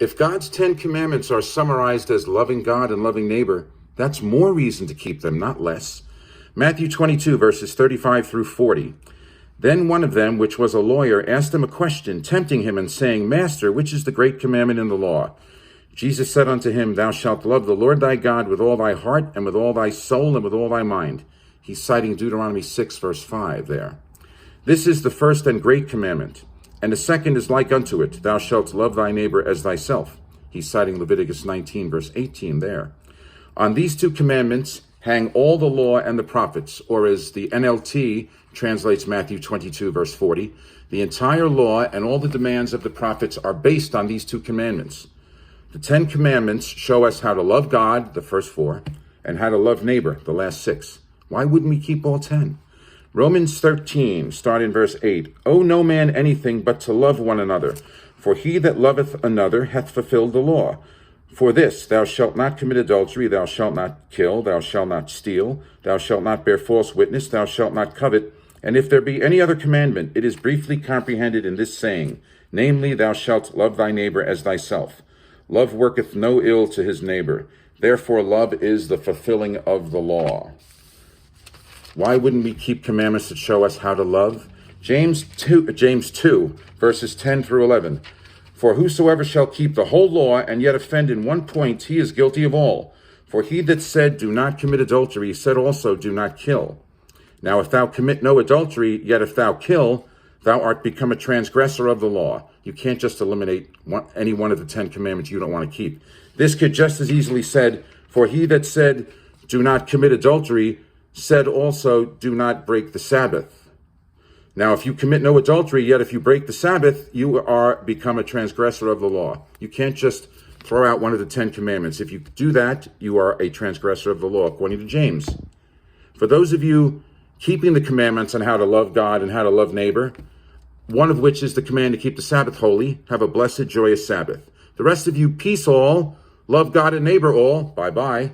If God's 10 commandments are summarized as loving God and loving neighbor, that's more reason to keep them, not less. Matthew 22, verses 35 through 40. Then one of them, which was a lawyer, asked him a question, tempting him and saying, Master, which is the great commandment in the law? Jesus said unto him, Thou shalt love the Lord thy God with all thy heart and with all thy soul and with all thy mind. He's citing Deuteronomy 6, verse 5 there. This is the first and great commandment. And the second is like unto it, Thou shalt love thy neighbor as thyself. He's citing Leviticus 19, verse 18 there. On these two commandments hang all the law and the prophets, or as the NLT translates Matthew 22, verse 40, the entire law and all the demands of the prophets are based on these two commandments. The 10 commandments show us how to love God, the first 4, and how to love neighbor, the last 6. Why wouldn't we keep all 10? Romans 13, starting in verse 8. Owe no man anything but to love one another, for he that loveth another hath fulfilled the law. For this, thou shalt not commit adultery, thou shalt not kill, thou shalt not steal, thou shalt not bear false witness, thou shalt not covet. And if there be any other commandment, it is briefly comprehended in this saying, namely, thou shalt love thy neighbor as thyself. Love worketh no ill to his neighbor. Therefore, love is the fulfilling of the law. Why wouldn't we keep commandments that show us how to love? James 2, verses 10 through 11. For whosoever shall keep the whole law and yet offend in one point, he is guilty of all. For he that said, Do not commit adultery, said also, Do not kill. Now if thou commit no adultery, yet if thou kill, thou art become a transgressor of the law. You can't just eliminate any one of the 10 commandments you don't want to keep. This could just as easily said, For he that said, Do not commit adultery, said also, Do not break the Sabbath. Now, if you commit no adultery, yet if you break the Sabbath, you are become a transgressor of the law. You can't just throw out one of the 10 commandments. If you do that, you are a transgressor of the law, according to James. For those of you keeping the commandments on how to love God and how to love neighbor, one of which is the command to keep the Sabbath holy, have a blessed, joyous Sabbath. The rest of you, peace all, love God and neighbor all, bye-bye.